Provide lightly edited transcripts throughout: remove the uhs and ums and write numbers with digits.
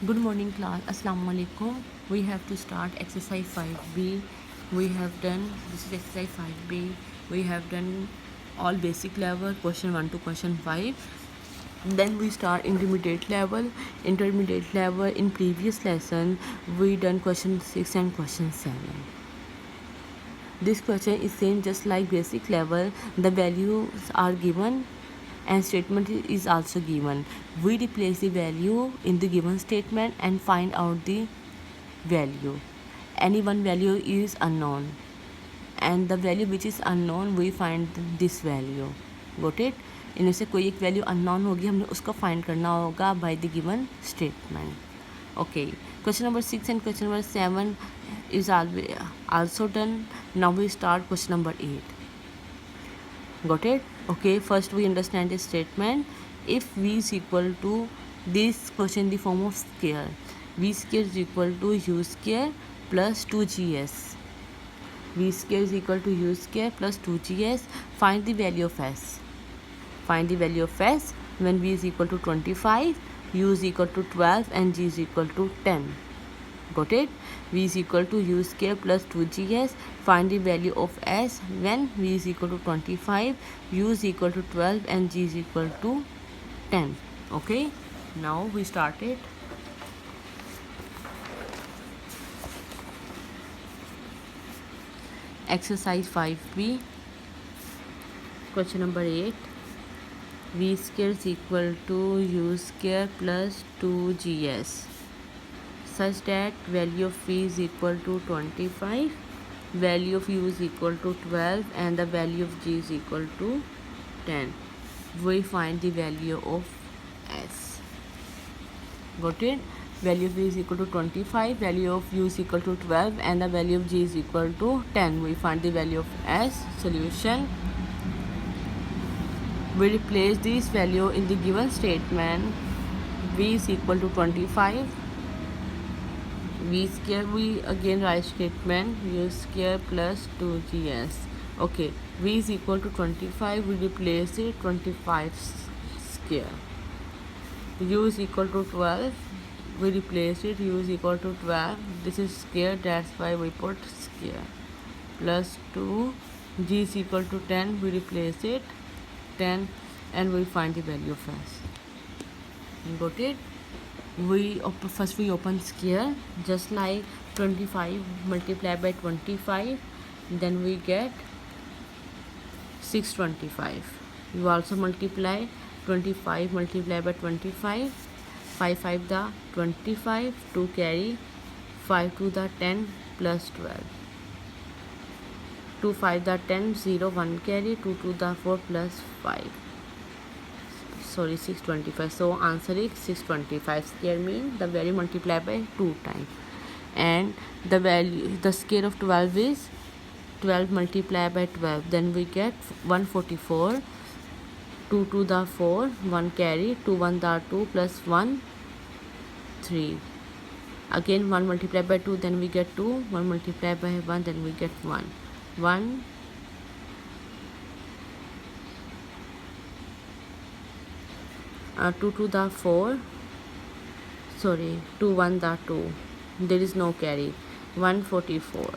Good morning class. Assalamu alaikum. We have to start exercise 5b. We have done this is exercise 5b. We have done all basic level question 1 to question 5. Then we start intermediate level. Intermediate level in previous lesson we done question 6 and question 7. This question is same just like basic level. The values are given and statement is also given. We replace the value in the given statement and find out the value. Any one value is unknown and the value which is unknown we find this value. Got it? इनमें से कोई एक value unknown होगी, हमने उसको find करना होगा by the given statement. Okay, question number 6 and question number 7 is also done. Now we start question number 8. Got it? Okay, first we understand the statement. If v is equal to this question in the form of square, v square is equal to u square plus 2gs. V square is equal to u square plus 2gs. Find the value of s. Find the value of s when v is equal to 25, u is equal to 12 and g is equal to 10. Got it? V is equal to u square plus 2gs. Find the value of s when v is equal to 25, u is equal to 12 and g is equal to 10. Okay, now we start it. Exercise 5b, question number 8. V square is equal to u square plus 2gs such that value of v is equal to 25, value of u is equal to 12 and the value of g is equal to 10. We find the value of s. Got it? Value of v is equal to 25, value of u is equal to 12 and the value of g is equal to 10. We find the value of s. Solution. We replace this value in the given statement. V is equal to 25. V square, we again write statement u square plus 2gs. Okay, v is equal to 25. We replace it 25 square. U is equal to 12. We replace it u is equal to 12. This is square, that's why we put square. Plus 2. G is equal to 10. We replace it 10 and we find the value of s. Got it? First we open square, just like 25 multiplied by 25, then we get 625. You also multiply 25 multiplied by 25, 5 5 the 25, 2 carry, 5 2 the 10 plus 12, 2 5 the 10, 0 1 carry, 2 2 the 4 plus 5. Sorry, 625. So answer is 625. Square means the value multiplied by 2 times, and the square of 12 is 12 multiplied by 12. Then we get 144. 2 to the 4, 1 carry, 2 1 the 2 plus 1 3. Again 1 multiplied by 2, then we get 2. 1 multiplied by 1, then we get 1. 1 2 to the 4, sorry, 2 1 the 2, there is no carry, 144.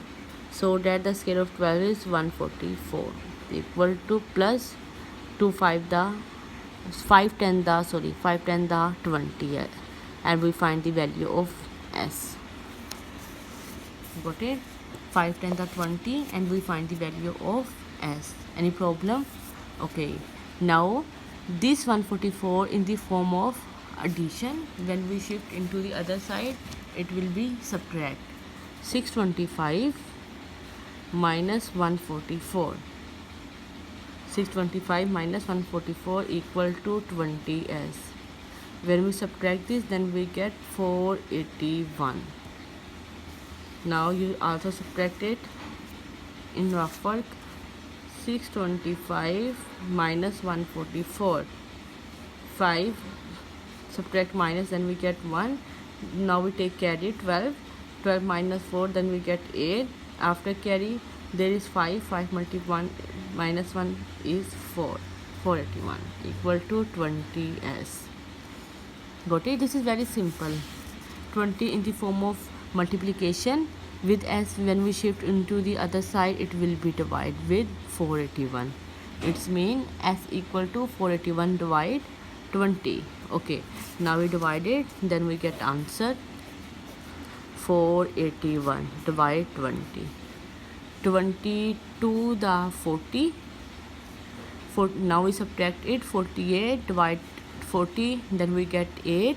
So that the square of 12 is 144 equal to plus 2 5 the 5 10 the 20, and we find the value of s. Got it? 5 10 the 20 and we find the value of s. Any problem? Okay, now this 144 in the form of addition. When we shift into the other side, it will be subtract. 625 minus 144. 625 minus 144 equal to 20s. When we subtract this, then we get 481. Now you also subtract it in rough work. 625 minus 144, 5, subtract minus, then we get 1. Now we take carry, 12 minus 4, then we get 8. After carry there is 5 multiplied 1 minus 1 is 481 equal to 20s. Got it? This is very simple. 20 in the form of multiplication with s. When we shift into the other side, it will be divided with 481. It's mean s equal to 481 divide 20. Okay, now we divide it, then we get answer 481 divide 20. 22 the 40. Now we subtract it, 48 divide 40, then we get 8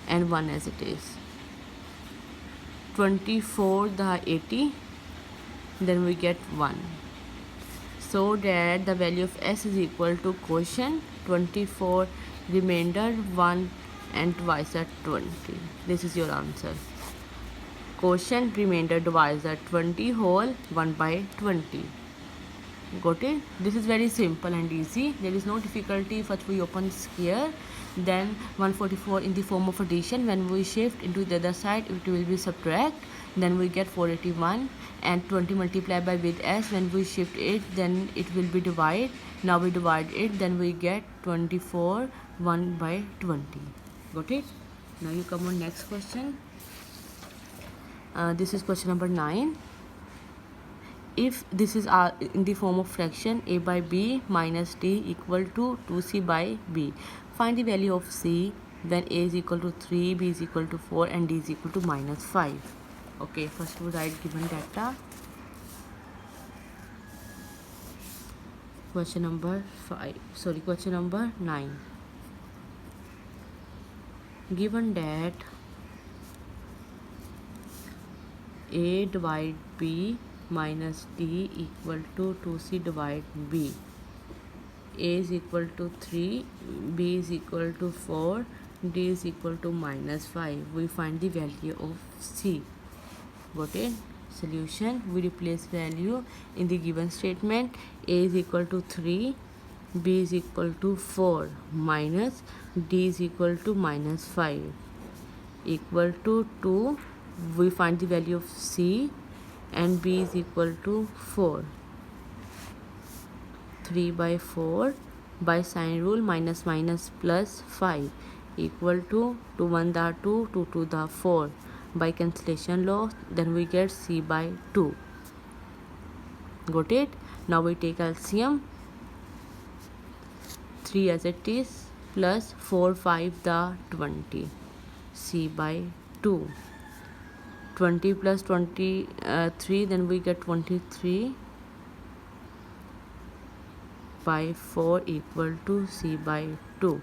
and 1 as it is. 24 the 80, then we get 1. So that the value of s is equal to quotient 24 remainder 1 and twice at 20. This is your answer. Quotient remainder divisor 20 whole 1 by 20. Got it? This is very simple and easy. There is no difficulty. First we open square, then 144 in the form of addition. When we shift into the other side, it will be subtract, then we get 481, and 20 multiplied by with s. When we shift it, then it will be divide. Now we divide it, then we get 24 1 by 20. Got it? Now you come on next question. This is question number 9. If this is in the form of fraction, a by b minus d equal to 2c by b, find the value of c when a is equal to 3, b is equal to 4 and d is equal to minus 5. Okay, first we write given data. Question number 9. Given that a divide b minus d equal to 2c divide b, a is equal to 3, b is equal to 4, d is equal to minus 5. We find the value of c. Got it? Solution, we replace value in the given statement. A is equal to 3, b is equal to 4 minus d is equal to minus 5 equal to 2. We find the value of c, and b is equal to 4. 3 by 4 by sign rule, minus minus plus 5 equal to 2 1 the 2, 2 2 the 4 by cancellation law, then we get c by 2. Got it? Now we take LCM. 3 as it is plus 4 5 the 20, c by 2. 20 plus 23, then we get 23 by 4 equal to c by 2.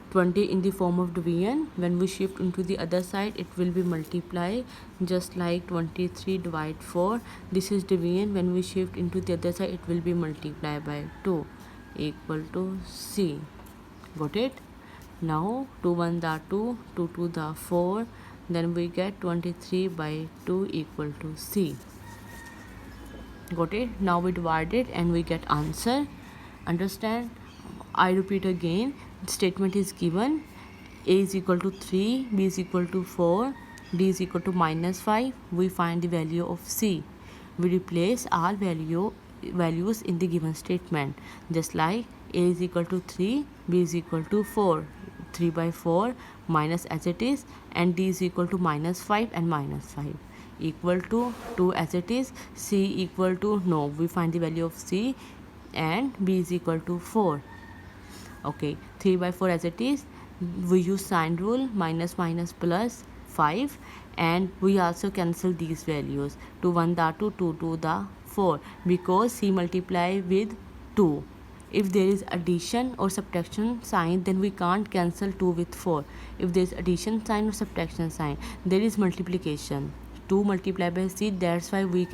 20 in the form of division. When we shift into the other side, it will be multiply, just like 23 divide 4. This is division. When we shift into the other side, it will be multiply by 2 equal to c. Got it? Now 2 1 the 2, 2 2 the 4, then we get 23 by 2 equal to c. Got it? Now we divide it and we get answer. Understand? I repeat again. The statement is given. A is equal to 3, b is equal to 4, d is equal to minus 5. We find the value of c. We replace all values in the given statement. Just like a is equal to 3, b is equal to 4. 3 by 4 minus as it is, and d is equal to minus 5 and minus 5 equal to 2 as it is. C equal to, no, we find the value of c, and b is equal to 4. Okay, 3 by 4 as it is. We use sign rule, minus minus plus 5, and we also cancel these values. 2 1 the 2, 2 2 the 4, because c multiply with 2. If there is addition or subtraction sign, then we can't cancel 2 with 4. If there is addition sign or subtraction sign, there is multiplication. 2 multiplied by c, that's why we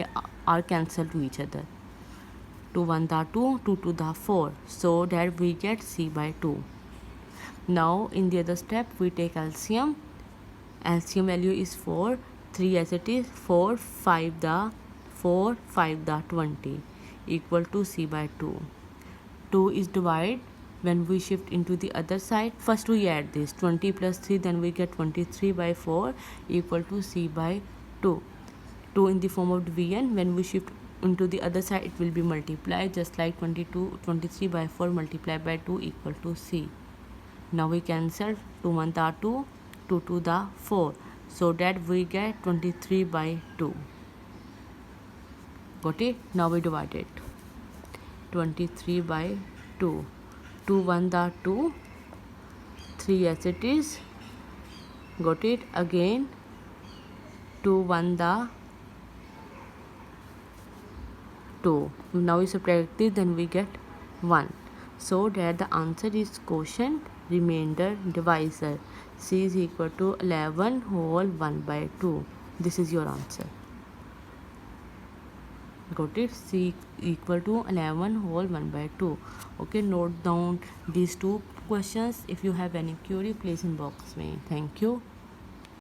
are cancelled to each other. 2 1 the 2, 2 2 the 4, so that we get c by 2. Now in the other step, we take LCM. LCM value is 4, 3 as it is, 4 5 the 20 equal to c by 2. 2 is divided. When we shift into the other side, first we add this 20 plus 3, then we get 23 by 4 equal to c by 2. 2 in the form of division. When we shift into the other side, it will be multiplied, just like 23 by 4 multiplied by 2 equal to c. Now we cancel 2 1 the 2, 2 to the 4, so that we get 23 by 2. Got it? Now we divide it. 23 by 2. 2 1 the 2, 3 as it is. Got it? Again 2 1 the 2. Now we subtract this, then we get 1. So that the answer is quotient remainder divisor. C is equal to 11 whole 1 by 2. This is your answer. Got it? C equal to 11 whole 1 by 2. Okay, note down these two questions. If you have any query, please inbox me. Thank you.